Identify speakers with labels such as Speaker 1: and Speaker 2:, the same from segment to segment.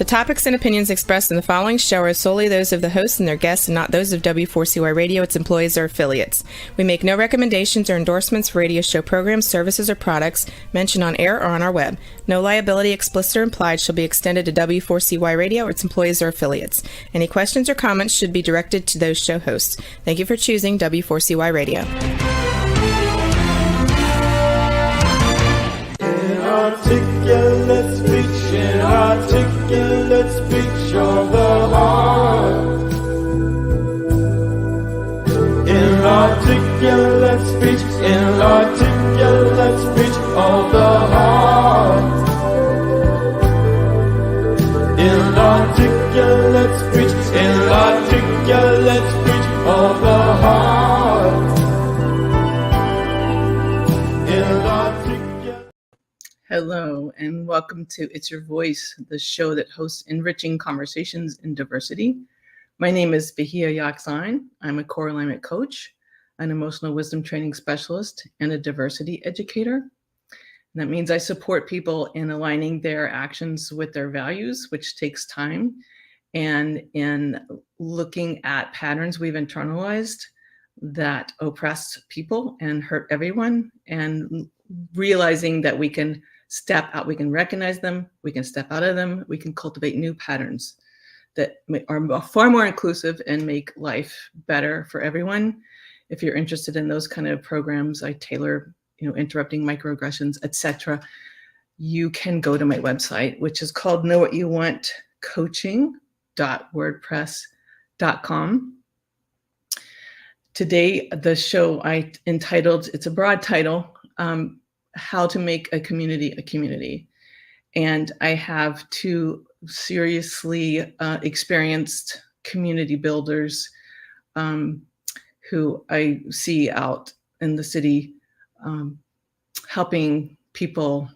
Speaker 1: topics and opinions expressed in the following show are solely those of the hosts and their guests and not those of W4CY Radio, its employees, or affiliates. We make no recommendations or endorsements for radio show programs, services, or products mentioned on air or on our web. No liability, explicit or implied, shall be extended to W4CY Radio or its employees or affiliates. Any questions or comments should be directed to those show hosts. Thank you for choosing W4CY Radio.
Speaker 2: Inarticulate speech, inarticulate speech of the heart. Inarticulate speech, inarticulate speech of the heart. Inarticulate speech, inarticulate speech of the heart.
Speaker 3: Hello, and welcome to It's Your Voice, the show that hosts enriching conversations in diversity. My name is Bahia Yackzan. I'm a core alignment coach, an emotional wisdom training specialist, and a diversity educator. And that means I support people in aligning their actions with their values, which takes time, and in looking at patterns we've internalized that oppress people and hurt everyone, and realizing that we can step out, we can recognize them, we can step out of them, we can cultivate new patterns that are far more inclusive and make life better for everyone. If you're interested in those kind of programs, I tailor, interrupting microaggressions, etc. You can go to my website, which is called knowwhatyouvantcoaching.wordpress.com. Today, the show I entitled, it's a broad title, How to Make a Community a Community. And I have two seriously experienced community builders who I see out in the city helping people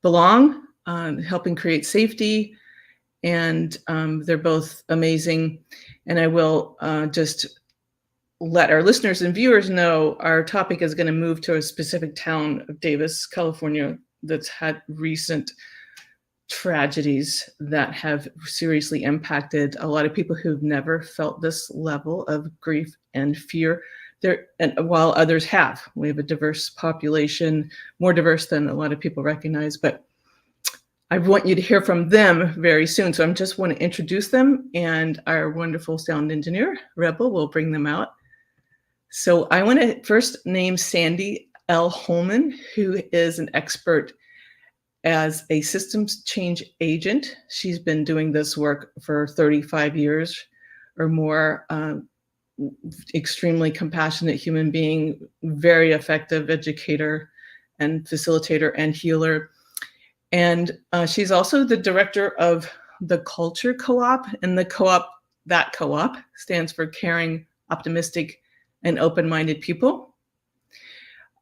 Speaker 3: belong, helping create safety, and they're both amazing. And I will just let our listeners and viewers know our topic is going to move to a specific town of Davis, California, that's had recent tragedies that have seriously impacted a lot of people who've never felt this level of grief and fear. And while others have, we have a diverse population, more diverse than a lot of people recognize, but I want you to hear from them very soon. So I just want to introduce them, and our wonderful sound engineer, Rebel, will bring them out. So I want to first name Sandy L. Holman, who is an expert as a systems change agent. She's been doing this work for 35 years or more. Extremely compassionate human being, very effective educator and facilitator and healer. And she's also the director of the Culture Co-op, and that co-op stands for Caring, Optimistic, and Open-Minded People.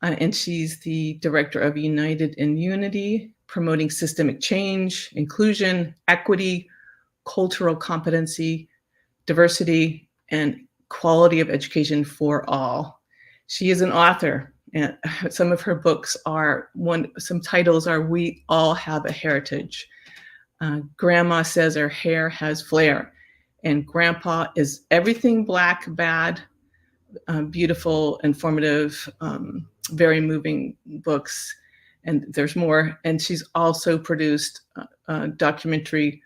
Speaker 3: And she's the director of United in Unity, promoting systemic change, inclusion, equity, cultural competency, diversity, and quality of education for all. She is an author, and some of her books some titles are We All Have a Heritage. Grandma Says Her Hair Has Flair, and Grandpa Is Everything Black Bad. Beautiful, informative, very moving books, and there's more. And she's also produced a documentary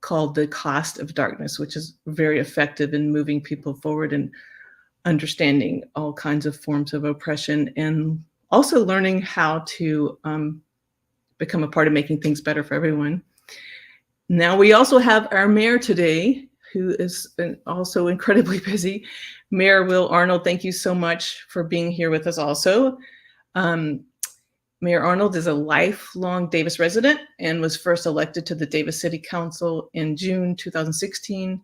Speaker 3: called The Cost of Darkness, which is very effective in moving people forward and understanding all kinds of forms of oppression, and also learning how to become a part of making things better for everyone. Now we also have our mayor today, who is also incredibly busy. Mayor Will Arnold, thank you so much for being here with us also. Mayor Arnold is a lifelong Davis resident and was first elected to the Davis City Council in June 2016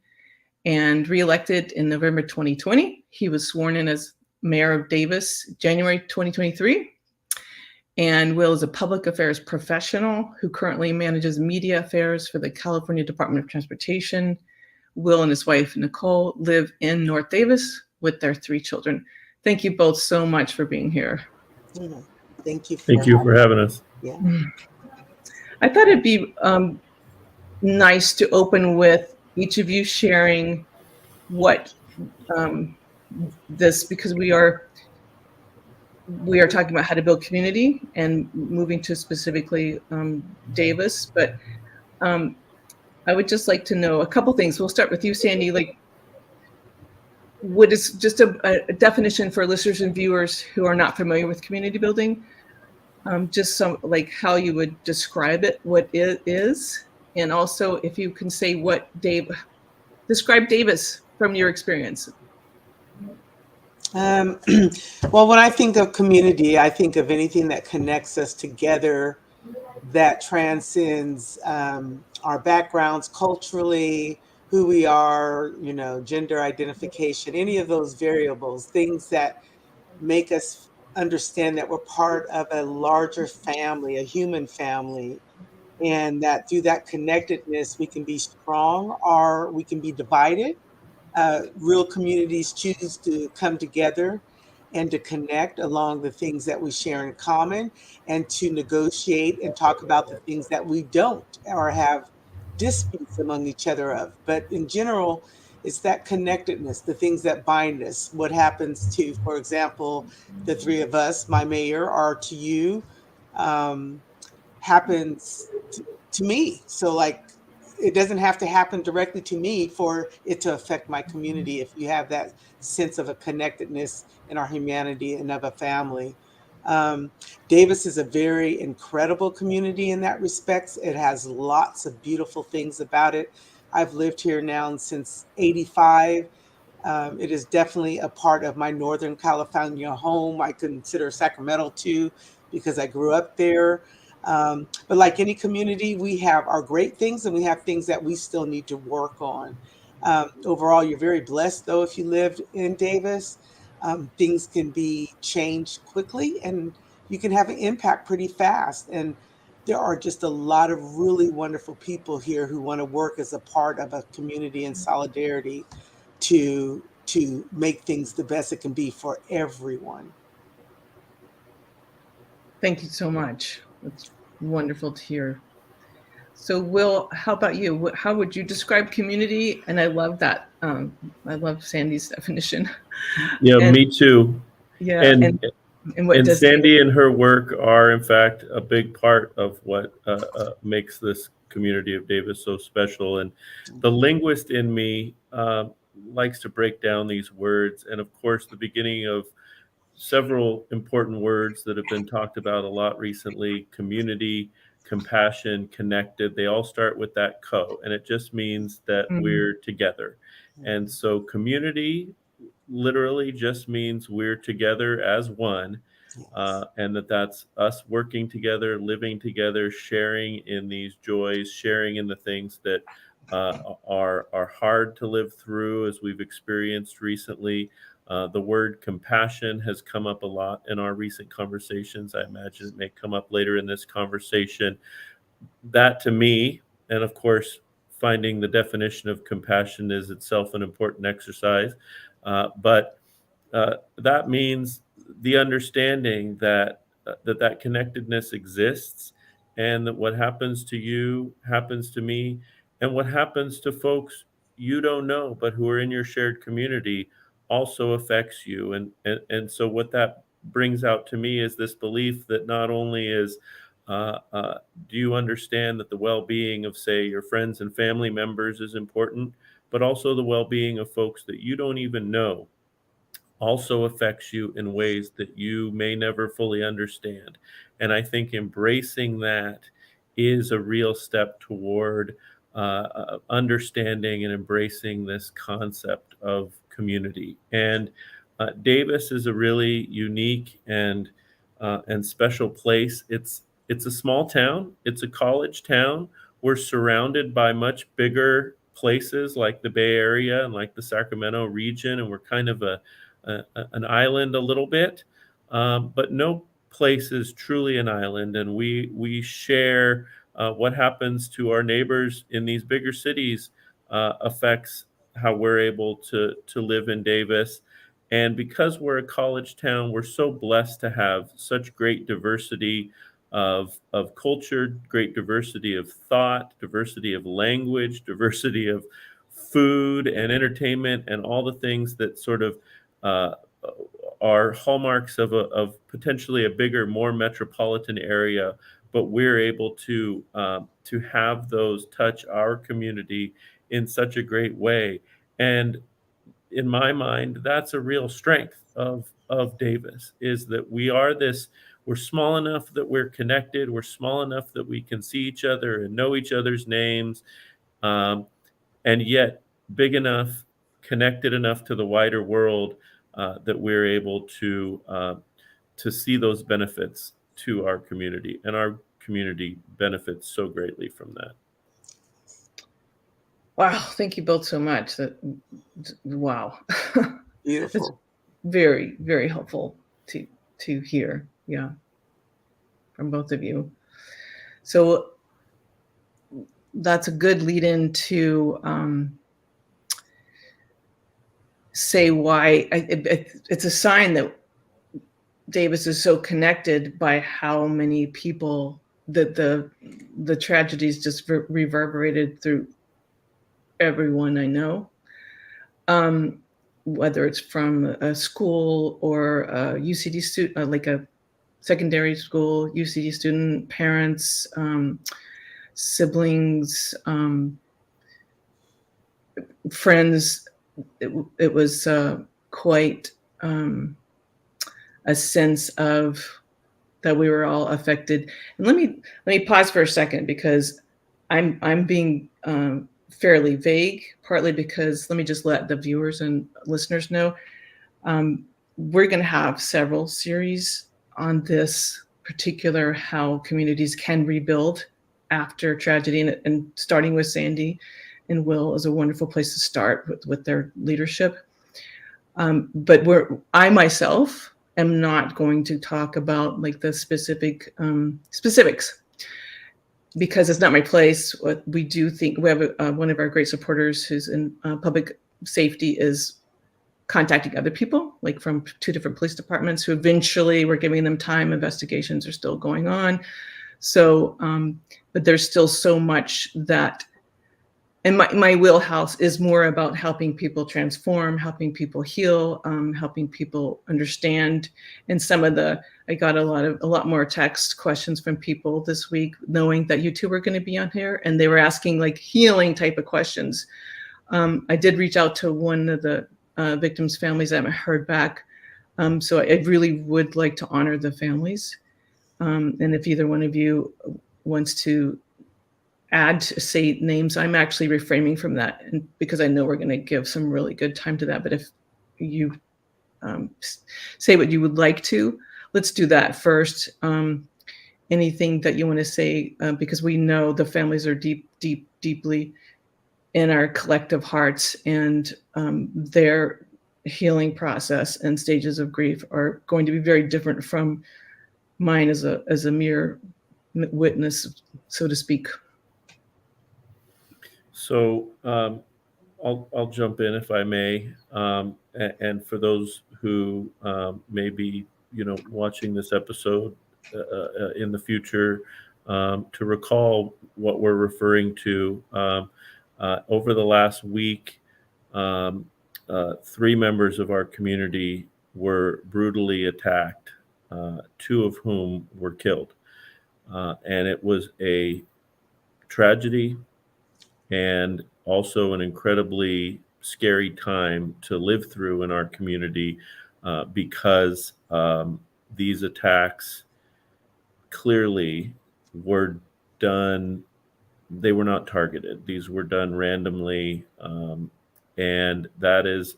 Speaker 3: and reelected in November 2020. He was sworn in as mayor of Davis January 2023. And Will is a public affairs professional who currently manages media affairs for the California Department of Transportation. Will and his wife, Nicole, live in North Davis with their 3 children. Thank you both so much for being here.
Speaker 4: Yeah, thank you.
Speaker 5: Thank you for having us.
Speaker 4: Yeah.
Speaker 3: I thought it'd be nice to open with each of you sharing what this, because we are talking about how to build community and moving to specifically Davis, but I would just like to know a couple things. We'll start with you, Sandy. Like, what is just a definition for listeners and viewers who are not familiar with community building? Just some, like, how you would describe it, what it is, and also if you can say what describe Davis from your experience.
Speaker 4: Well, when I think of community, I think of anything that connects us together, that transcends our backgrounds culturally, who we are, gender identification, any of those variables, things that make us understand that we're part of a larger family, a human family, and that through that connectedness, we can be strong or we can be divided. Real communities choose to come together and to connect along the things that we share in common, and to negotiate and talk about the things that we don't or have disputes among each other of. But in general, it's that connectedness, the things that bind us. What happens to, for example, the three of us, my mayor, or to you, happens to me. So, like, it doesn't have to happen directly to me for it to affect my community if you have that sense of a connectedness in our humanity and of a family. Um, Davis is a very incredible community in that respect. It has lots of beautiful things about it. I've lived here now since 85. It is definitely a part of my Northern California home. I consider Sacramento too, because I grew up there. But like any community, we have our great things and we have things that we still need to work on. Overall, you're very blessed though if you lived in Davis. Things can be changed quickly and you can have an impact pretty fast. And there are just a lot of really wonderful people here who want to work as a part of a community in solidarity to make things the best it can be for everyone.
Speaker 3: Thank you so much. It's wonderful to hear. So, Will, how about you? How would you describe community? And I love that. I love Sandy's definition.
Speaker 5: Yeah,
Speaker 3: And
Speaker 5: me too.
Speaker 3: yeah,
Speaker 5: And
Speaker 3: and what
Speaker 5: and
Speaker 3: does Davis?
Speaker 5: Sandy and her work are, in fact, a big part of what makes this community of Davis so special. And the linguist in me likes to break down these words. And of course, the beginning of several important words that have been talked about a lot recently: community, compassion, connected. They all start with that co, and it just means that
Speaker 3: Mm,
Speaker 5: we're together. And so, community literally just means we're together as one,
Speaker 4: Yes.
Speaker 5: and that's us working together, living together, sharing in these joys, sharing in the things that are hard to live through, as we've experienced recently. The word compassion has come up a lot in our recent conversations. I imagine it may come up later in this conversation. That to me, and of course, finding the definition of compassion is itself an important exercise. But that means the understanding that that connectedness exists, and that what happens to you happens to me, and what happens to folks you don't know but who are in your shared community also affects you. And so what that brings out to me is this belief that not only is do you understand that the well-being of, say, your friends and family members is important, but also the well-being of folks that you don't even know also affects you in ways that you may never fully understand. And I think embracing that is a real step toward understanding and embracing this concept of community. And Davis is a really unique and special place. It's a small town. It's a college town. We're surrounded by much bigger places like the Bay Area and like the Sacramento region, and we're kind of an island a little bit, but no place is truly an island. And we share what happens to our neighbors in these bigger cities affects how we're able to live in Davis. And because we're a college town, we're so blessed to have such great diversity of culture, great diversity of thought, diversity of language, diversity of food and entertainment, and all the things that sort of uh, are hallmarks of potentially a bigger, more metropolitan area. But we're able to have those touch our community in such a great way. And in my mind, that's a real strength of Davis, is that we're small enough that we're connected, we're small enough that we can see each other and know each other's names, um, and yet big enough, connected enough to the wider world that we're able to see those benefits to our community, and our community benefits so greatly from that.
Speaker 3: Wow, thank you both so much. Wow.
Speaker 4: Beautiful.
Speaker 3: It's very, very helpful to hear, yeah, from both of you. So that's a good lead in to say why it's a sign that Davis is so connected by how many people that the tragedies just reverberated through everyone I know, whether it's from a school or a UCD student, like a secondary school UCD student, parents, siblings, friends. It was quite a sense of that we were all affected. And let me pause for a second, because I'm being fairly vague, partly because let me just let the viewers and listeners know we're going to have several series on this particular how communities can rebuild after tragedy, and starting with Sandy and Will is a wonderful place to start with their leadership. But I myself am not going to talk about like the specifics, because it's not my place. What we do think, we have one of our great supporters who's in public safety is contacting other people, like from 2 different police departments, who eventually we're giving them time. Investigations are still going on. So, but there's still so much that, and my wheelhouse is more about helping people transform, helping people heal, helping people understand. And I got a lot more text questions from people this week, knowing that you two were going to be on here, and they were asking like healing type of questions. I did reach out to one of the victims' families. I haven't heard back. So I really would like to honor the families. And if either one of you wants to say names, I'm actually refraining from that, and because I know we're going to give some really good time to that. But if you say what you would like to, let's do that first. Anything that you want to say, because we know the families are deeply in our collective hearts, and their healing process and stages of grief are going to be very different from mine as a mere witness, so to speak.
Speaker 5: So I'll jump in if I may, and for those who may be watching this episode in the future, to recall what we're referring to. Over the last week, 3 members of our community were brutally attacked, 2 of whom were killed, and it was a tragedy and also an incredibly scary time to live through in our community, because these attacks clearly were done. They were not targeted. These were done randomly, and that is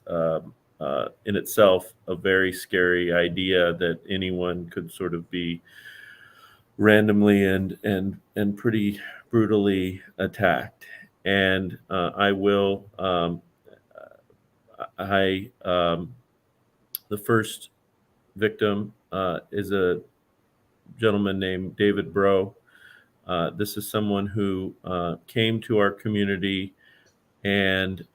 Speaker 5: in itself a very scary idea, that anyone could sort of be randomly and pretty brutally attacked. And the first victim is a gentleman named David Bro. This is someone who came to our community and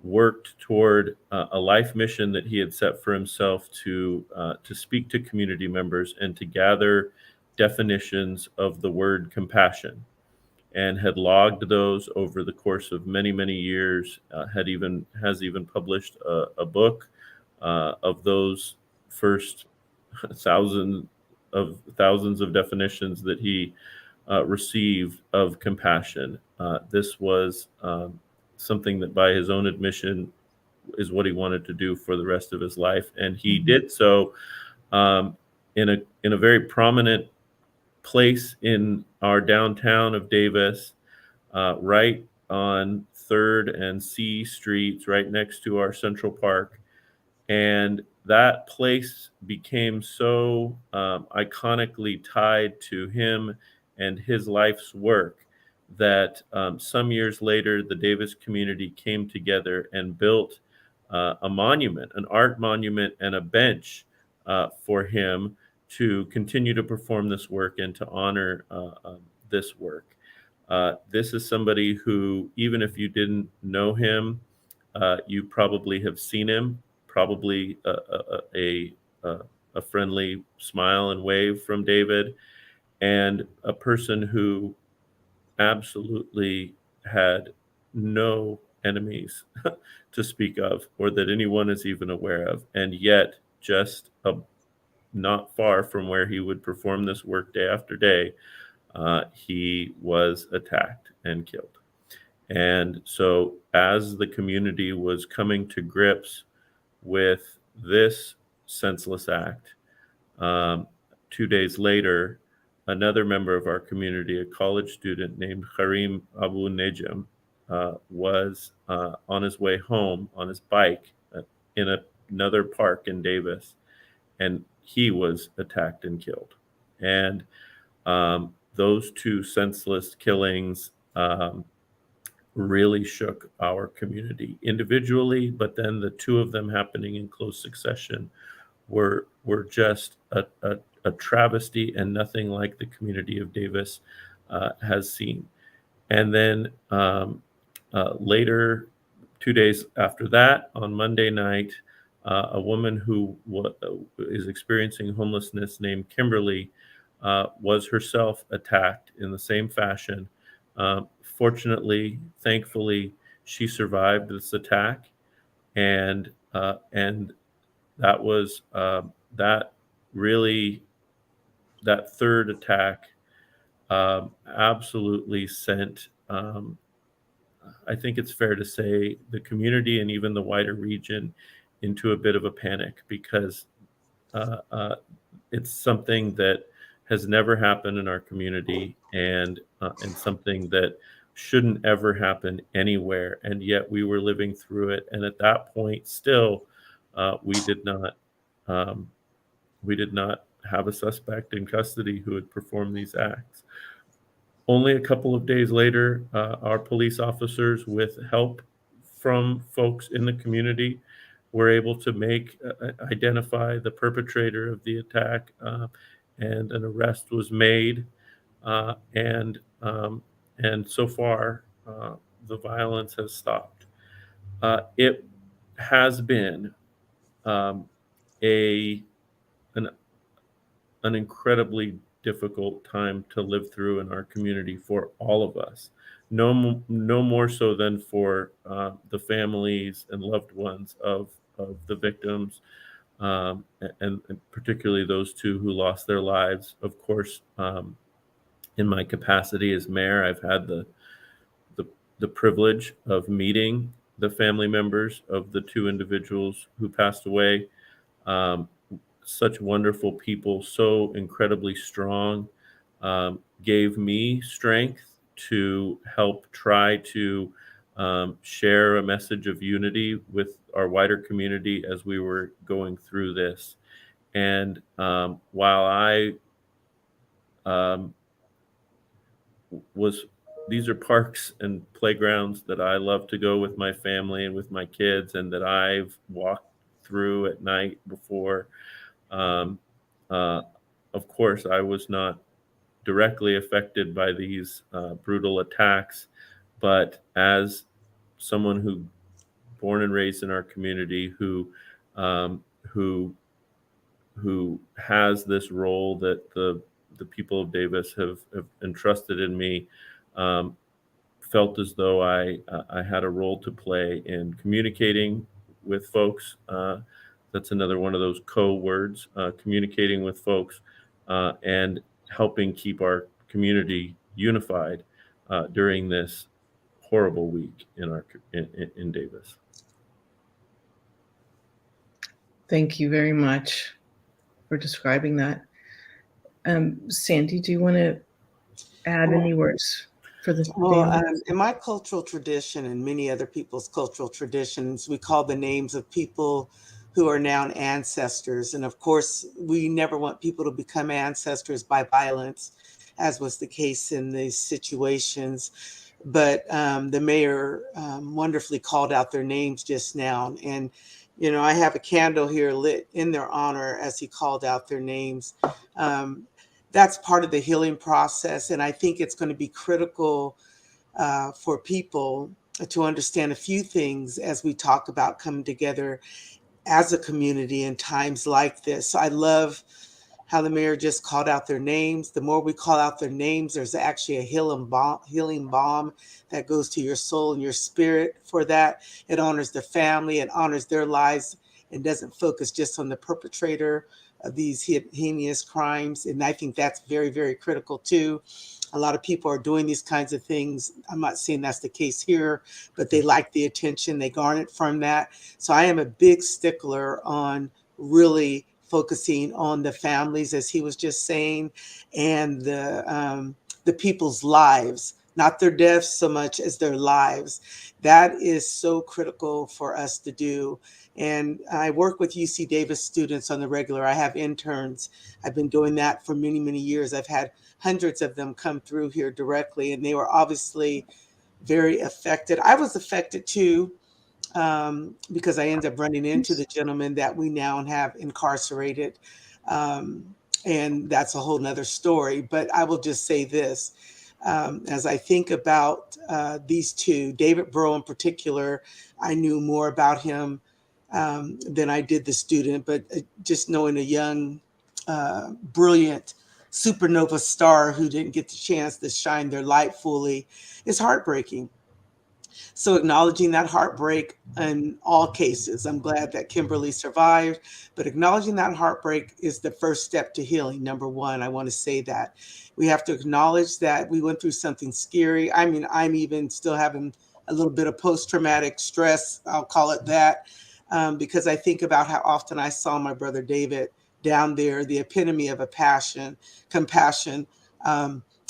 Speaker 5: worked toward a life mission that he had set for himself to speak to community members and to gather definitions of the word compassion, and had logged those over the course of many, many years. Has even published a book of those first thousands of definitions that he received of compassion. This was something that, by his own admission, is what he wanted to do for the rest of his life, and he did so in a very prominent place in our downtown of Davis, right on 3rd and C Streets, right next to our Central Park. And that place became so iconically tied to him and his life's work that some years later, the Davis community came together and built a monument, an art monument, and a bench for him to continue to perform this work and to honor this work. This is somebody who, even if you didn't know him, you probably have seen him, probably a friendly smile and wave from David, and a person who absolutely had no enemies to speak of, or that anyone is even aware of. And yet, just not far from where he would perform this work day after day, he was attacked and killed. And so, as the community was coming to grips with this senseless act, 2 days later, another member of our community, a college student named Karim Abu Nejm, was on his way home on his bike in another park in Davis, and he was attacked and killed. And those two senseless killings really shook our community individually, but then the two of them happening in close succession were just a travesty, and nothing like the community of Davis has seen. And then later, 2 days after that, on Monday night, a woman who is experiencing homelessness named Kimberly was herself attacked in the same fashion. Fortunately, thankfully, she survived this attack, and that was that really, that third attack absolutely sent, I think it's fair to say, the community and even the wider region into a bit of a panic, because it's something that has never happened in our community, and something that shouldn't ever happen anywhere. And yet we were living through it. And at that point, still, we did not have a suspect in custody who had performed these acts. Only a couple of days later, our police officers, with help from folks in the community, were able to identify the perpetrator of the attack, and an arrest was made. And so far, the violence has stopped. It has been an incredibly difficult time to live through in our community for all of us. No more so than for the families and loved ones of the victims, and particularly those two who lost their lives. Of course, in my capacity as mayor, I've had the privilege of meeting the family members of the two individuals who passed away. Such wonderful people, so incredibly strong, gave me strength to help try to share a message of unity with our wider community as we were going through this. And while I these are parks and playgrounds that I love to go with my family and with my kids, and that I've walked through at night before. Of course, I was not directly affected by these brutal attacks, but as someone who born and raised in our community, who has this role that the the people of Davis have entrusted in me, felt as though I had a role to play in communicating with folks. That's another one of those words, communicating with folks, and helping keep our community unified during this horrible week in Davis.
Speaker 3: Thank you very much for describing that. Sandy, do you want to add any words for the
Speaker 4: Well,
Speaker 3: family?
Speaker 4: in my cultural tradition and many other people's cultural traditions, we call the names of people who are now ancestors. And of course, we never want people to become ancestors by violence, as was the case in these situations. But the mayor wonderfully called out their names just now. And, I have a candle here lit in their honor as he called out their names. That's part of the healing process. And I think it's going to be critical for people to understand a few things as we talk about coming together as a community in times like this. So I love how the mayor just called out their names. The more we call out their names, there's actually a healing balm that goes to your soul and your spirit for that. It honors the family, it honors their lives, and doesn't focus just on the perpetrator of these heinous crimes. And I think that's very, very critical too. A lot of people are doing these kinds of things. I'm not saying that's the case here, but they like the attention, they garner from that. So I am a big stickler on really focusing on the families, as he was just saying, and the people's lives, not their deaths so much as their lives. That is so critical for us to do. And I work with UC Davis students on the regular. I have interns. I've been doing that for many, many years. I've had hundreds of them come through here directly, and they were obviously very affected. I was affected too, because I ended up running into the gentleman that we now have incarcerated. And that's a whole nother story. But I will just say this. As I think about these two, David Burrow in particular, I knew more about him than I did the student, but just knowing a young, brilliant supernova star who didn't get the chance to shine their light fully is heartbreaking. So acknowledging that heartbreak in all cases, I'm glad that Kimberly survived, but acknowledging that heartbreak is the first step to healing. Number one, I want to say that we have to acknowledge that we went through something scary. I mean, I'm even still having a little bit of post-traumatic stress, I'll call it that, because I think about how often I saw my brother David down there, the epitome of a passion, compassion.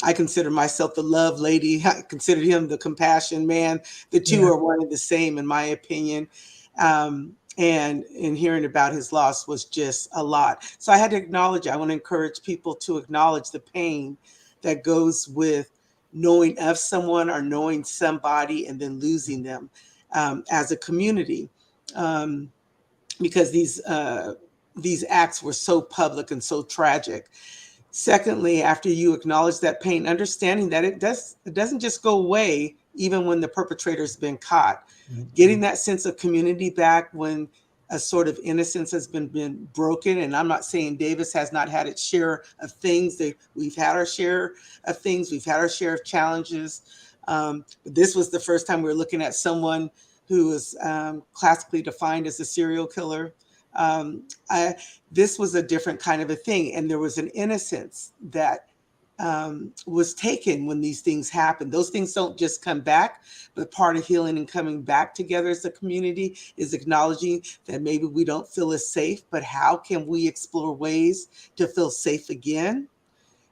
Speaker 4: I consider myself the love lady. I consider him the compassion man. The two are one and the same, in my opinion. And hearing about his loss was just a lot. So I had to acknowledge, I want to encourage people to acknowledge the pain that goes with knowing of someone or knowing somebody and then losing them as a community. Because these acts were so public and so tragic. Secondly, after you acknowledge that pain, understanding that it doesn't just go away even when the perpetrator's been caught. Mm-hmm. Getting that sense of community back when a sort of innocence has been broken. And I'm not saying Davis has not had its share of things. We've had our share of things. We've had our share of challenges. But this was the first time we were looking at someone who was classically defined as a serial killer. This was a different kind of a thing. And there was an innocence that was taken when these things happen. Those things don't just come back, but part of healing and coming back together as a community is acknowledging that maybe we don't feel as safe, but how can we explore ways to feel safe again?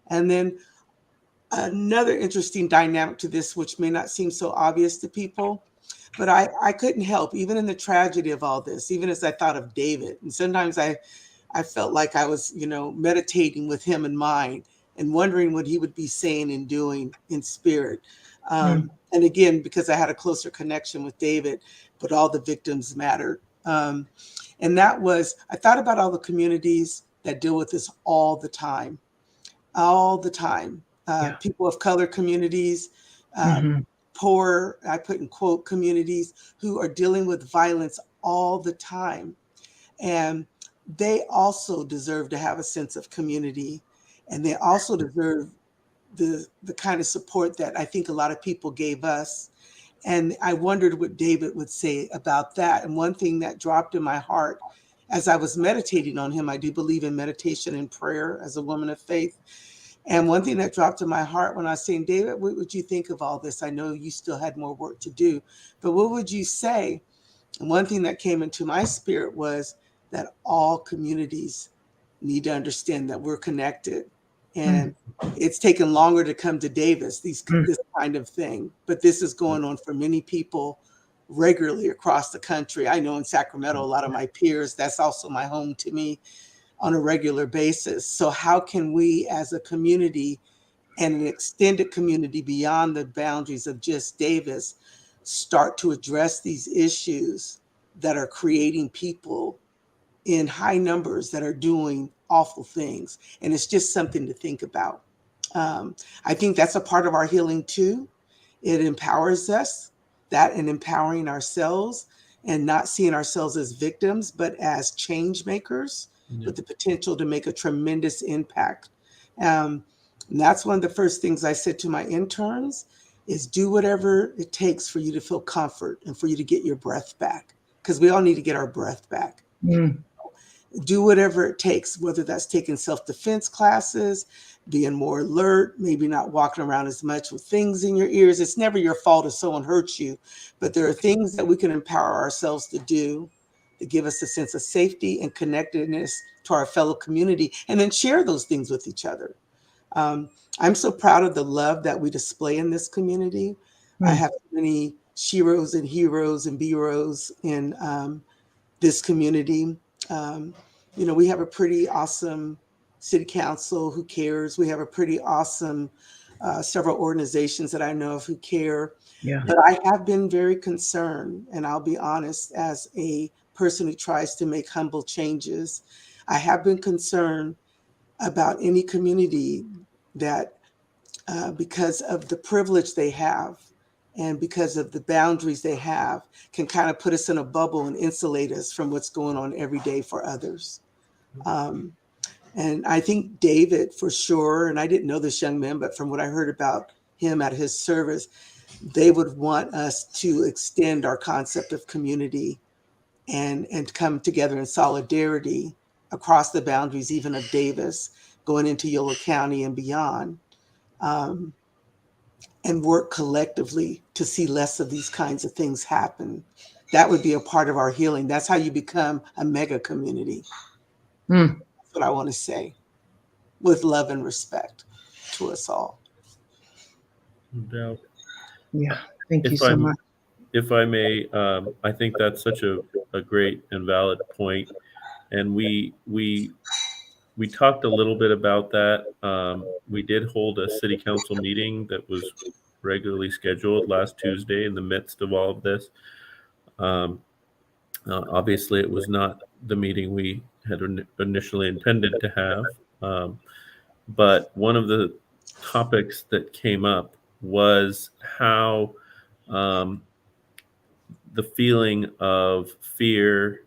Speaker 4: And then another interesting dynamic to this, which may not seem so obvious to people, but I couldn't help, even in the tragedy of all this, even as I thought of David. And sometimes I felt like I was, meditating with him in mind and wondering what he would be saying and doing in spirit. And again, because I had a closer connection with David, but all the victims mattered. And that was, I thought about all the communities that deal with this all the time. People of color communities, poor, I put in quote, communities who are dealing with violence all the time. And they also deserve to have a sense of community And they also deserve the kind of support that I think a lot of people gave us. And I wondered what David would say about that. And one thing that dropped in my heart as I was meditating on him, I do believe in meditation and prayer as a woman of faith. And one thing that dropped in my heart when I was saying, David, what would you think of all this? I know you still had more work to do, but what would you say? And one thing that came into my spirit was that all communities need to understand that we're connected. And it's taken longer to come to Davis, this kind of thing. But this is going on for many people regularly across the country. I know in Sacramento, a lot of my peers, that's also my home to me on a regular basis. So how can we as a community and an extended community beyond the boundaries of just Davis start to address these issues that are creating people in high numbers that are doing awful things? And it's just something to think about. I think that's a part of our healing too. It empowers us, that and empowering ourselves and not seeing ourselves as victims, but as change makers with the potential to make a tremendous impact. And that's one of the first things I said to my interns is do whatever it takes for you to feel comfort and for you to get your breath back, because we all need to get our breath back. Do whatever it takes, whether that's taking self-defense classes, being more alert, maybe not walking around as much with things in your ears. It's never your fault if someone hurts you, but there are things that we can empower ourselves to do to give us a sense of safety and connectedness to our fellow community, and then share those things with each other. I'm so proud of the love that we display in this community. I have many sheroes and heroes and B-rows in this community. We have a pretty awesome city council who cares. We have a pretty awesome several organizations that I know of who care. But I have been very concerned, and I'll be honest, as a person who tries to make humble changes, I have been concerned about any community that because of the privilege they have and because of the boundaries they have, can kind of put us in a bubble and insulate us from what's going on every day for others. And I think David, for sure, and I didn't know this young man, but from what I heard about him at his service, they would want us to extend our concept of community and come together in solidarity across the boundaries, even of Davis, going into Yolo County and beyond. And work collectively to see less of these kinds of things happen. That would be a part of our healing. That's how you become a mega community. That's what I want to say, with love and respect to us all.
Speaker 5: No doubt.
Speaker 3: Yeah, thank you
Speaker 5: If
Speaker 3: so
Speaker 5: I'm-
Speaker 3: much.
Speaker 5: If I may, I think that's such a great and valid point. And we talked a little bit about that. We did hold a city council meeting that was regularly scheduled last Tuesday in the midst of all of this. Obviously, it was not the meeting we had initially intended to have. But one of the topics that came up was how the feeling of fear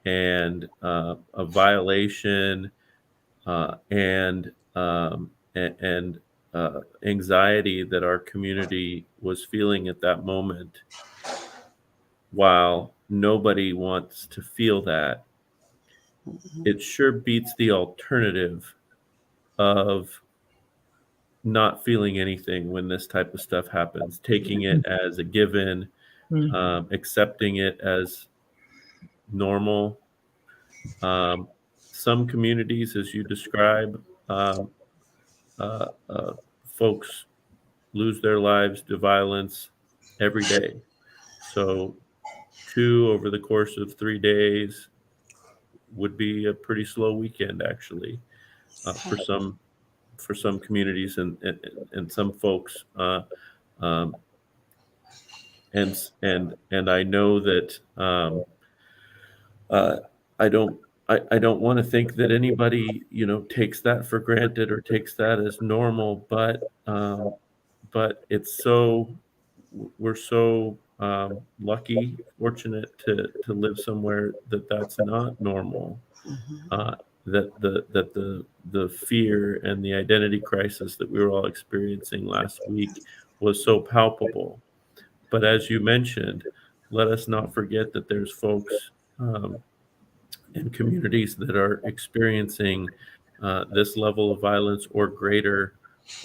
Speaker 5: and a violation and anxiety that our community was feeling at that moment, while nobody wants to feel that, it sure beats the alternative of not feeling anything when this type of stuff happens, taking it as a given, accepting it as normal. Some communities, as you describe, folks lose their lives to violence every day. So 2 over the course of 3 days would be a pretty slow weekend, actually, for some communities and some folks. And I know that I don't want to think that anybody takes that for granted or takes that as normal, but it's we're so lucky, fortunate to live somewhere that's not normal. the fear and the identity crisis that we were all experiencing last week was so palpable. But as you mentioned, let us not forget that there's folks in communities that are experiencing this level of violence or greater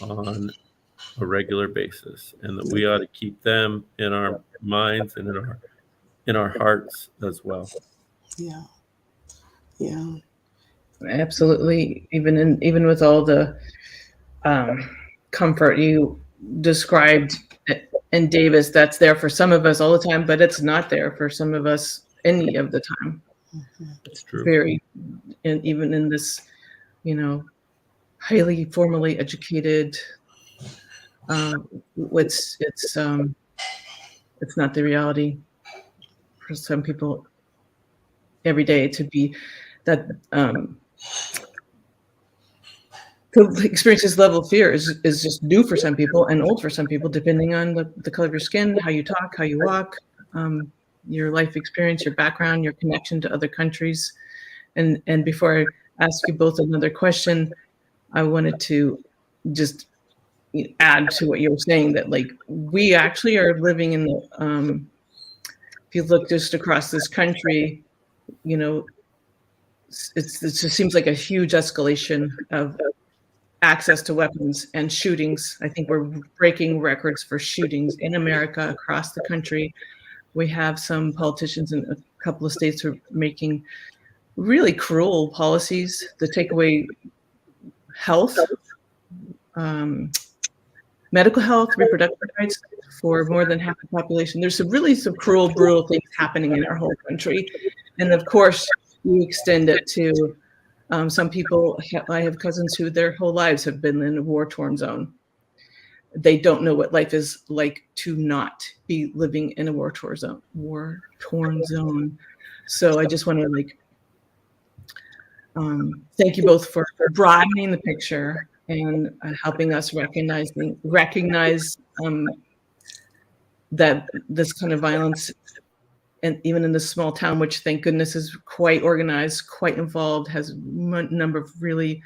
Speaker 5: on a regular basis, and that we ought to keep them in our minds and in our hearts as well.
Speaker 4: Yeah. Yeah.
Speaker 3: Absolutely. Even with all the comfort you described in Davis, that's there for some of us all the time, but it's not there for some of us any of the time.
Speaker 5: It's true.
Speaker 3: Very, and even in this, highly formally educated, it's not the reality for some people every day to be that. To experience this level of fear is just new for some people and old for some people, depending on the color of your skin, how you talk, how you walk, your life experience, your background, your connection to other countries. And before I ask you both another question, I wanted to just add to what you were saying, that like we actually are living in the if you look just across this country, it just seems like a huge escalation of access to weapons and shootings. I think we're breaking records for shootings in America across the country. We have some politicians in a couple of states who are making really cruel policies that take away health, medical health, reproductive rights for more than half the population. There's some cruel, brutal things happening in our whole country. And of course, we extend it to some people. I have cousins who their whole lives have been in a war-torn zone. They don't know what life is like to not be living in a war-torn zone. So I just want to thank you both for broadening the picture and helping us recognize that this kind of violence, and even in this small town, which thank goodness is quite organized, quite involved, has a number of really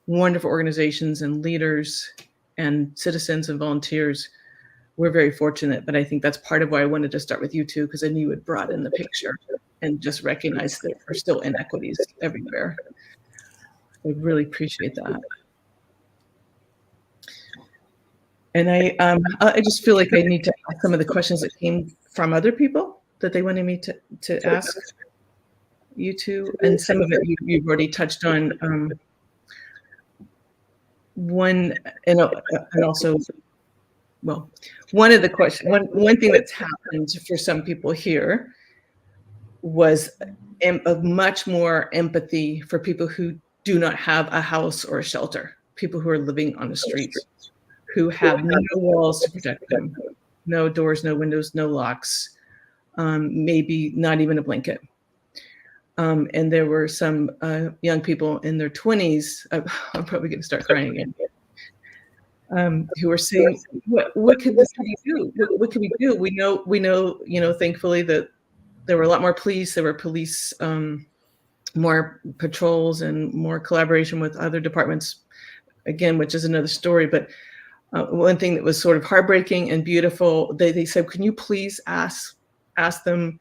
Speaker 3: wonderful organizations and leaders and citizens and volunteers. We're very fortunate, but I think that's part of why I wanted to start with you two, because I knew you would broaden the picture and just recognize that there are still inequities everywhere. I really appreciate that. And I just feel like I need to ask some of the questions that came from other people that they wanted me to ask you two, and some of it you've already touched on. One of the questions, one thing that's happened for some people here was of much more empathy for people who do not have a house or a shelter, people who are living on the streets, who have no walls to protect them, no doors, no windows, no locks, maybe not even a blanket. And there were some young people in their 20s, I'm probably going to start crying again, who were saying, what could the city do? What can we do? We know, thankfully that there were a lot more police, there were police, more patrols and more collaboration with other departments, again, which is another story. But one thing that was sort of heartbreaking and beautiful, they said, can you please ask them,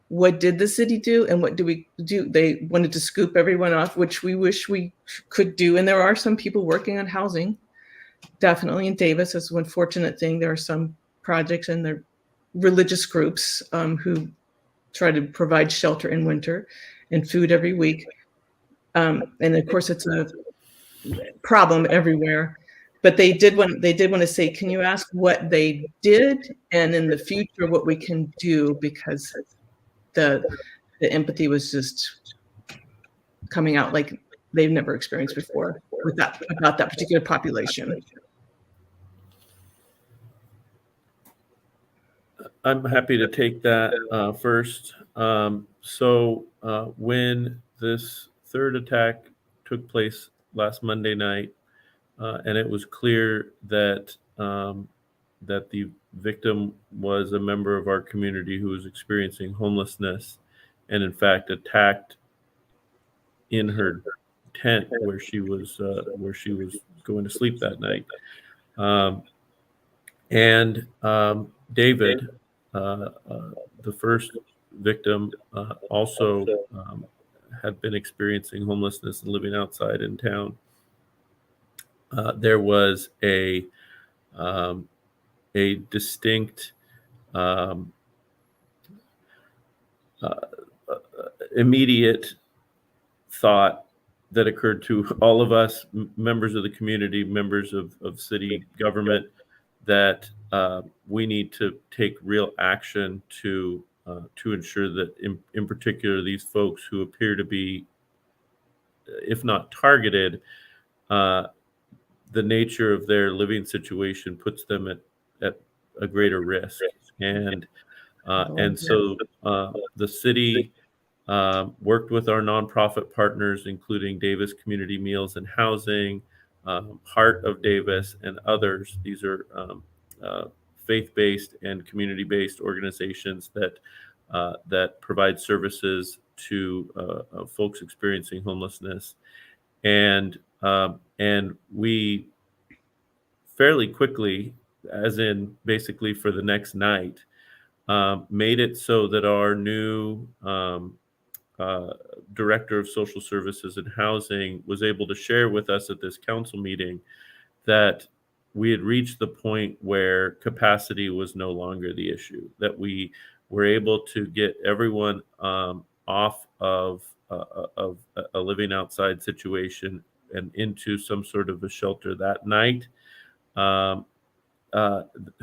Speaker 3: what did the city do and what do we do? They wanted to scoop everyone off, which we wish we could do. And there are some people working on housing, definitely in Davis. That's one fortunate thing. There are some projects and there are religious groups who try to provide shelter in winter and food every week. And of course, it's a problem everywhere. But they did want to say, can you ask what they did and in the future what we can do, because the empathy was just coming out like they've never experienced before about that particular population.
Speaker 5: I'm happy to take that first. So when this third attack took place last Monday night, and it was clear that that the victim was a member of our community who was experiencing homelessness, and in fact attacked in her tent where she was going to sleep that night. And David, the first victim, also had been experiencing homelessness and living outside in town. There was a distinct immediate thought that occurred to all of us, members of the community, members of city government, that we need to take real action to ensure that, in particular, these folks who appear to be, if not targeted, the nature of their living situation puts them at a greater risk. And so the city worked with our nonprofit partners, including Davis Community Meals and Housing, Heart of Davis, and others. These are faith-based and community-based organizations that provide services to folks experiencing homelessness. And we fairly quickly, as in basically for the next night, made it so that our new Director of Social Services and Housing was able to share with us at this council meeting that we had reached the point where capacity was no longer the issue, that we were able to get everyone off of a living outside situation and into some sort of a shelter that night,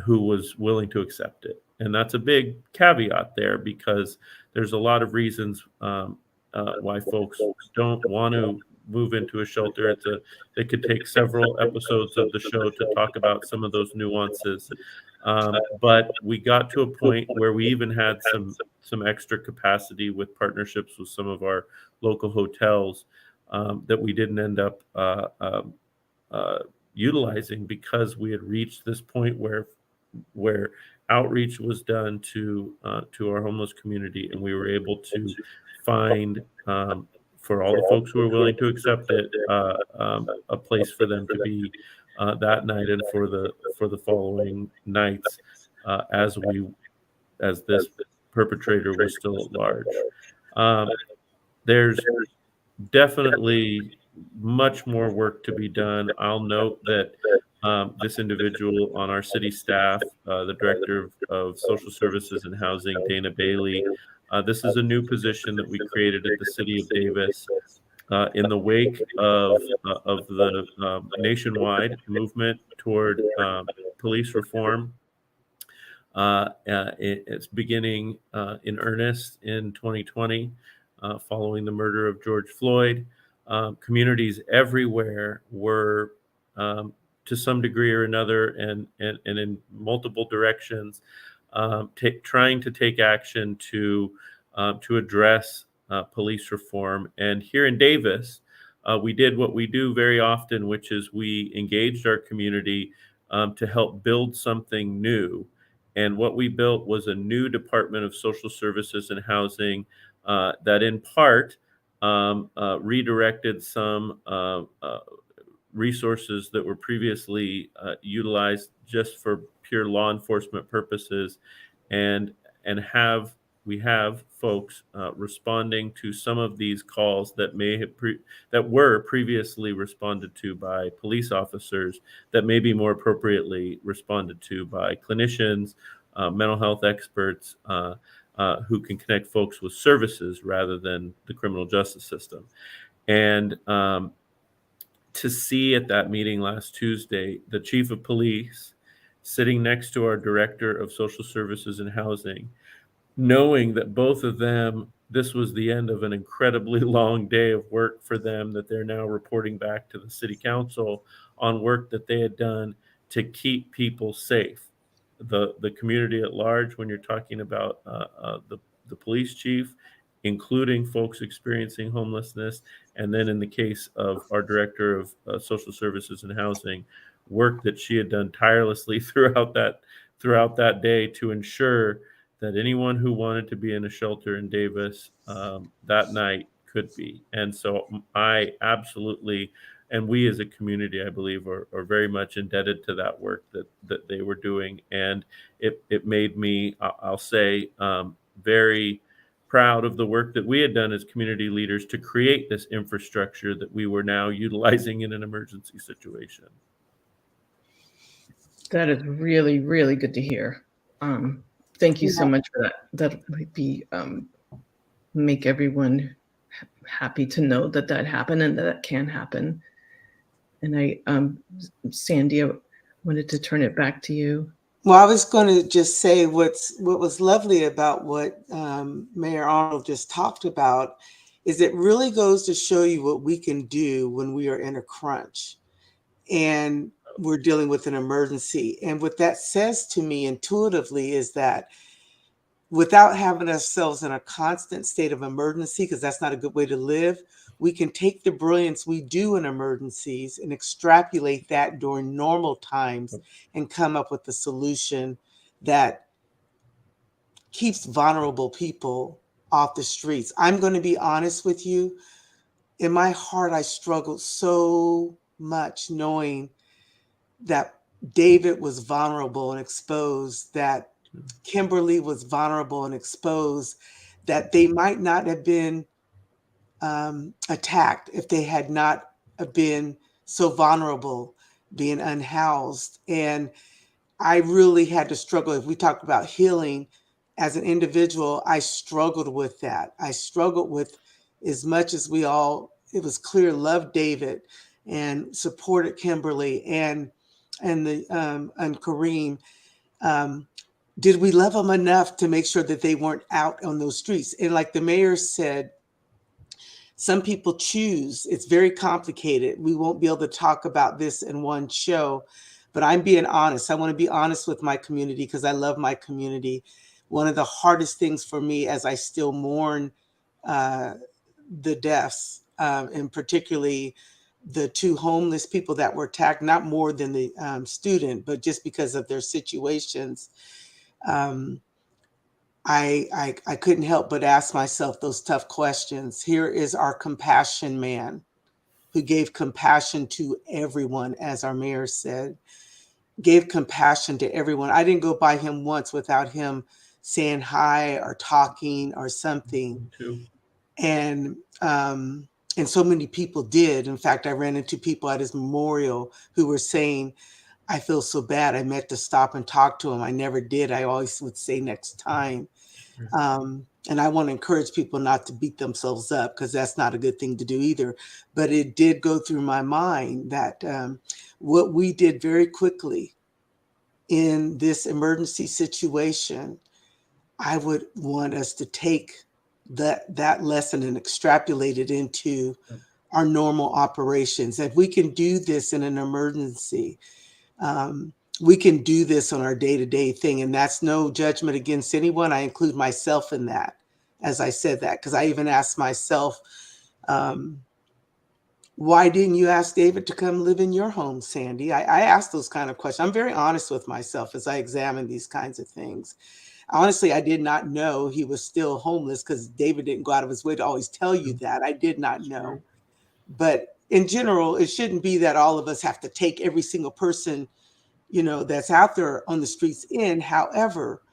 Speaker 5: who was willing to accept it. And that's a big caveat there, because there's a lot of reasons why folks don't want to move into a shelter. They could take several episodes of the show to talk about some of those nuances. But we got to a point where we even had some extra capacity with partnerships with some of our local hotels that we didn't end up utilizing, because we had reached this point where outreach was done to our homeless community, and we were able to find, for all the folks who were willing to accept it, a place for them to be that night and for the following nights, as this perpetrator was still at large. There's definitely much more work to be done. I'll note that this individual on our city staff, the Director of Social Services and Housing, Dana Bailey, this is a new position that we created at the City of Davis in the wake of the nationwide movement toward police reform. It's beginning in earnest in 2020, following the murder of George Floyd. Communities everywhere were, to some degree or another, and in multiple directions, trying to take action to address police reform. And here in Davis, we did what we do very often, which is we engaged our community to help build something new. And what we built was a new Department of Social Services and Housing that, in part, redirected some resources that were previously utilized just for pure law enforcement purposes, and we have folks responding to some of these calls that were previously responded to by police officers, that may be more appropriately responded to by clinicians, mental health experts, who can connect folks with services rather than the criminal justice system. And to see at that meeting last Tuesday, the chief of police sitting next to our Director of Social Services and Housing, knowing that both of them, this was the end of an incredibly long day of work for them, that they're now reporting back to the city council on work that they had done to keep people safe. The community at large, when you're talking about the police chief, including folks experiencing homelessness, and then in the case of our Director of Social Services and Housing, work that she had done tirelessly throughout that day to ensure that anyone who wanted to be in a shelter in Davis that night could be. And so I absolutely, and we as a community, I believe, are very much indebted to that work that they were doing. And it made me, I'll say, very proud of the work that we had done as community leaders to create this infrastructure that we were now utilizing in an emergency situation.
Speaker 3: That is really, really good to hear. Thank you so much for that. That might be make everyone happy to know that that happened and that can happen. And I, Sandy, I wanted to turn it back to you.
Speaker 4: Well, I was going to just say what was lovely about what Mayor Arnold just talked about is it really goes to show you what we can do when we are in a crunch and we're dealing with an emergency. And what that says to me intuitively is that without having ourselves in a constant state of emergency, because that's not a good way to live, we can take the brilliance we do in emergencies and extrapolate that during normal times and come up with a solution that keeps vulnerable people off the streets. I'm going to be honest with you. In my heart, I struggled so much knowing that David was vulnerable and exposed, that Kimberly was vulnerable and exposed, that they might not have been attacked if they had not been so vulnerable, being unhoused. And I really had to struggle. If we talk about healing as an individual, I struggled with that. I struggled with, as much as we all, it was clear, loved David and supported Kimberly and Kareem. Did we love them enough to make sure that they weren't out on those streets? And like the mayor said, some people choose. It's very complicated. We won't be able to talk about this in one show, but I'm being honest. I want to be honest with my community because I love my community. One of the hardest things for me as I still mourn the deaths, and particularly the two homeless people that were attacked, not more than the student, but just because of their situations. I couldn't help but ask myself those tough questions. Here is our compassion man who gave compassion to everyone, as our mayor said, gave compassion to everyone. I didn't go by him once without him saying hi or talking or something. And so many people did. In fact, I ran into people at his memorial who were saying, I feel so bad. I meant to stop and talk to him. I never did. I always would say next time. And I want to encourage people not to beat themselves up because that's not a good thing to do either. But it did go through my mind that what we did very quickly in this emergency situation, I would want us to take that lesson and extrapolate it into our normal operations. If we can do this in an emergency, we can do this on our day-to-day thing. And that's no judgment against anyone. I include myself in that, as I said that, because I even asked myself, why didn't you ask David to come live in your home, Sandy? I asked those kind of questions. I'm very honest with myself as I examine these kinds of things. Honestly, I did not know he was still homeless because David didn't go out of his way to always tell you that. I did not know. But in general, it shouldn't be that all of us have to take every single person, that's out there on the streets in. However,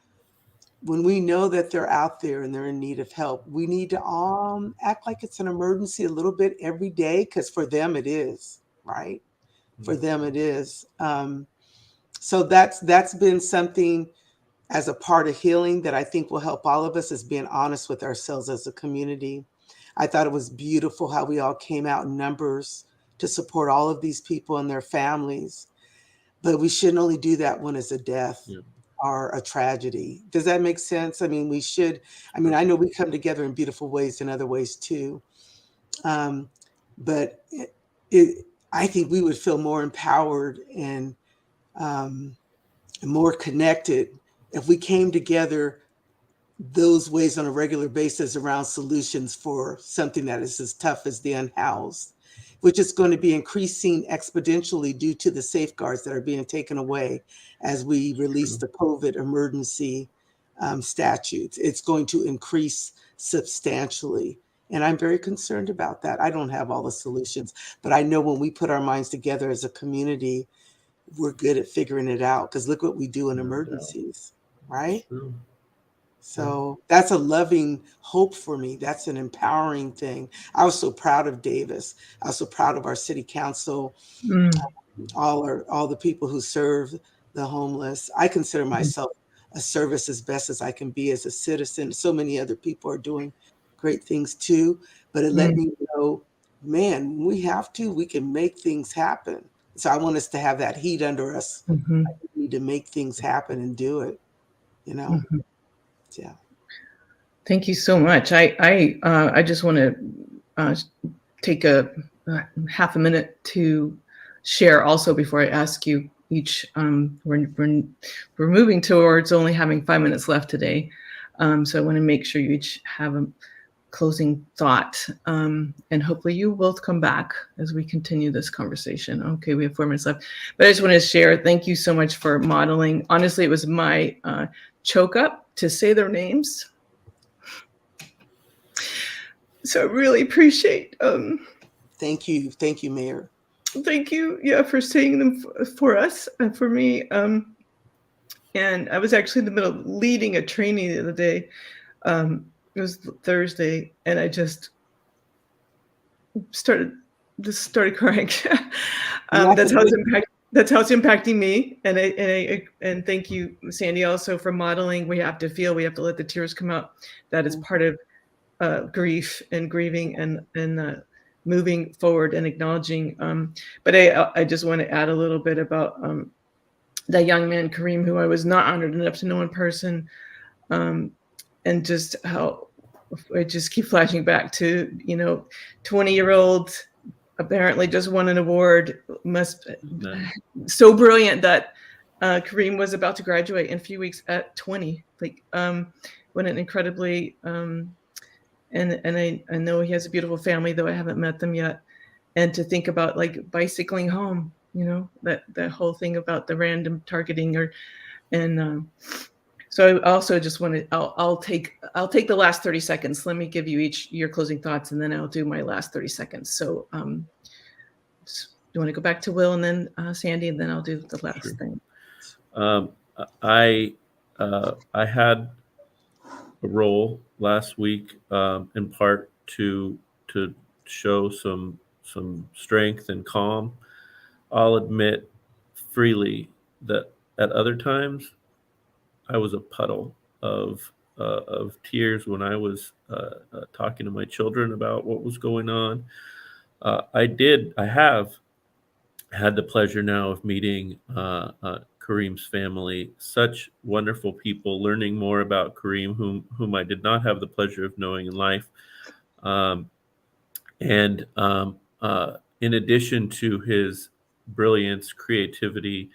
Speaker 4: when we know that they're out there and they're in need of help, we need to act like it's an emergency a little bit every day, because for them it is, right? For them it is. So that's been something as a part of healing that I think will help all of us, is being honest with ourselves as a community. I thought it was beautiful how we all came out in numbers to support all of these people and their families. But we shouldn't only do that when it's a death or a tragedy. Does that make sense? I mean, we should. I mean, I know we come together in beautiful ways in other ways too. But I think we would feel more empowered and more connected if we came together those ways on a regular basis around solutions for something that is as tough as the unhoused, which is going to be increasing exponentially due to the safeguards that are being taken away as we release the COVID emergency statutes. It's going to increase substantially. And I'm very concerned about that. I don't have all the solutions, but I know when we put our minds together as a community, we're good at figuring it out, because look what we do in
Speaker 5: No doubt.
Speaker 4: emergencies, right?
Speaker 5: True.
Speaker 4: So that's a loving hope for me. That's an empowering thing. I was so proud of Davis. I was so proud of our city council,
Speaker 3: Mm,
Speaker 4: all the people who serve the homeless. I consider myself a service as best as I can be as a citizen. So many other people are doing great things too, but it let
Speaker 3: mm,
Speaker 4: me know, man, when we have to, we can make things happen. So I want us to have that heat under us.
Speaker 3: mhm,
Speaker 4: We need to make things happen and do it, you know?
Speaker 3: mhm.
Speaker 4: Yeah.
Speaker 3: Thank you so much. I just want to take a half a minute to share also before I ask you each. We're moving towards only having 5 minutes left today, so I want to make sure you each have a closing thought, and hopefully you both come back as we continue this conversation. Okay, we have 4 minutes left, but I just want to share. Thank you so much for modeling. Honestly, it was my choke up to say their names. So I really appreciate.
Speaker 4: Thank you, Mayor.
Speaker 3: Thank you, for saying them for us and for me. And I was actually in the middle of leading a training the other day. It was Thursday, and I just started crying. That's how it's impacting me. And thank you, Sandy, also for modeling. We have to feel. We have to let the tears come out. That is part of grief and grieving and moving forward and acknowledging. But I just want to add a little bit about that young man, Kareem, who I was not honored enough to know in person, and just how I just keep flashing back to, 20-year-old, apparently just won an award, so brilliant that Kareem was about to graduate in a few weeks at 20. What an incredibly, and I know he has a beautiful family, though I haven't met them yet. And to think about bicycling home, that whole thing about the random targeting so I also just want to, I'll take the last 30 seconds. Let me give you each your closing thoughts, and then I'll do my last 30 seconds. So do you want to go back to Will and then Sandy, and then I'll do the last thing.
Speaker 5: I had a role last week, in part to show some strength and calm. I'll admit freely that at other times I was a puddle of tears when I was talking to my children about what was going on. I have had the pleasure now of meeting Kareem's family, such wonderful people, learning more about Kareem, whom I did not have the pleasure of knowing in life. In addition to his brilliance, creativity,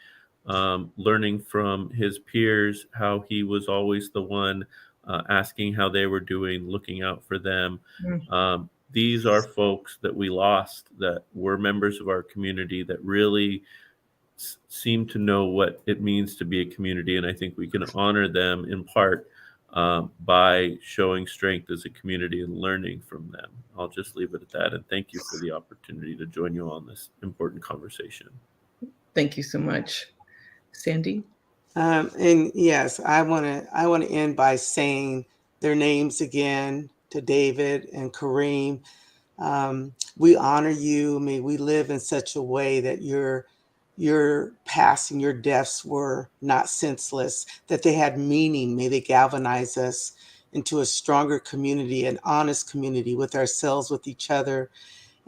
Speaker 5: learning from his peers, how he was always the one asking how they were doing, looking out for them. These are folks that we lost that were members of our community that really seem to know what it means to be a community. And I think we can honor them in part by showing strength as a community and learning from them. I'll just leave it at that. And thank you for the opportunity to join you on this important conversation.
Speaker 3: Thank you so much. Sandy?
Speaker 4: And yes, I want to end by saying their names again to David and Kareem. We honor you. May we live in such a way that your passing, your deaths were not senseless, that they had meaning. May they galvanize us into a stronger community, an honest community with ourselves, with each other.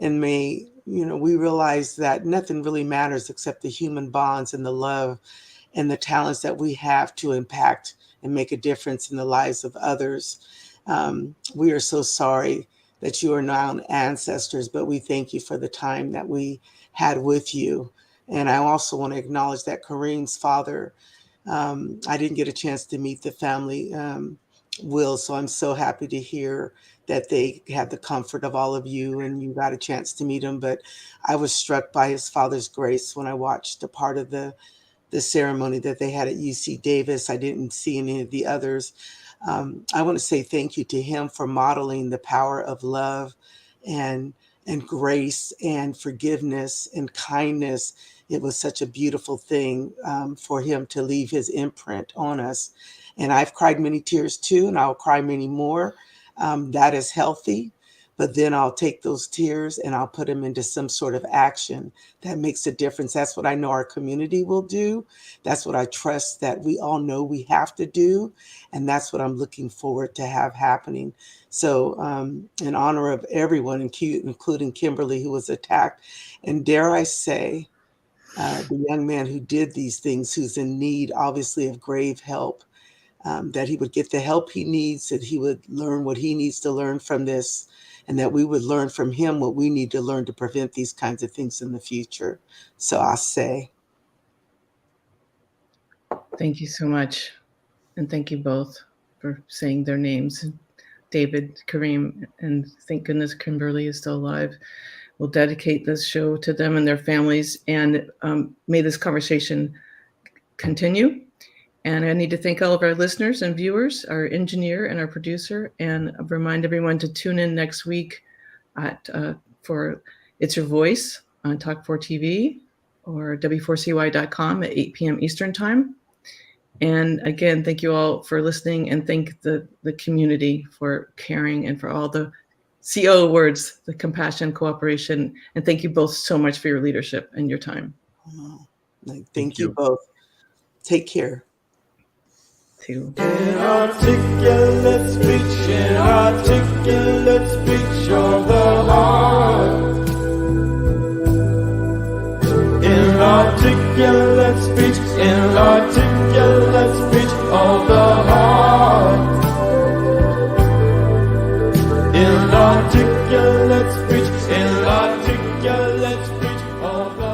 Speaker 4: And may, we realize that nothing really matters except the human bonds and the love and the talents that we have to impact and make a difference in the lives of others. We are so sorry that you are now ancestors, but we thank you for the time that we had with you. And I also want to acknowledge that Kareem's father, I didn't get a chance to meet the family, Will, so I'm so happy to hear that they had the comfort of all of you and you got a chance to meet him. But I was struck by his father's grace when I watched a part of the ceremony that they had at UC Davis. I didn't see any of the others. I want to say thank you to him for modeling the power of love and grace and forgiveness and kindness. It was such a beautiful thing for him to leave his imprint on us. And I've cried many tears too, and I'll cry many more. That is healthy. But then I'll take those tears and I'll put them into some sort of action that makes a difference. That's what I know our community will do. That's what I trust that we all know we have to do. And that's what I'm looking forward to have happening. So in honor of everyone, including Kimberly, who was attacked, and dare I say, the young man who did these things, who's in need, obviously, of grave help, that he would get the help he needs, that he would learn what he needs to learn from this, and that we would learn from him what we need to learn to prevent these kinds of things in the future. So I say.
Speaker 3: Thank you so much. And thank you both for saying their names. David, Kareem, and thank goodness Kimberly is still alive. We'll dedicate this show to them and their families, and may this conversation continue. And I need to thank all of our listeners and viewers, our engineer and our producer, and remind everyone to tune in next week for It's Your Voice on Talk 4 TV or w4cy.com at 8 p.m. Eastern Time. And again, thank you all for listening, and thank the community for caring and for all the CO words, the compassion, cooperation. And thank you both so much for your leadership and your time.
Speaker 4: Thank you both. Take care.
Speaker 2: Inarticulate speech, inarticulate speech of the heart. Inarticulate speech, inarticulate speech of the heart. Inarticulate speech, inarticulate speech of the heart.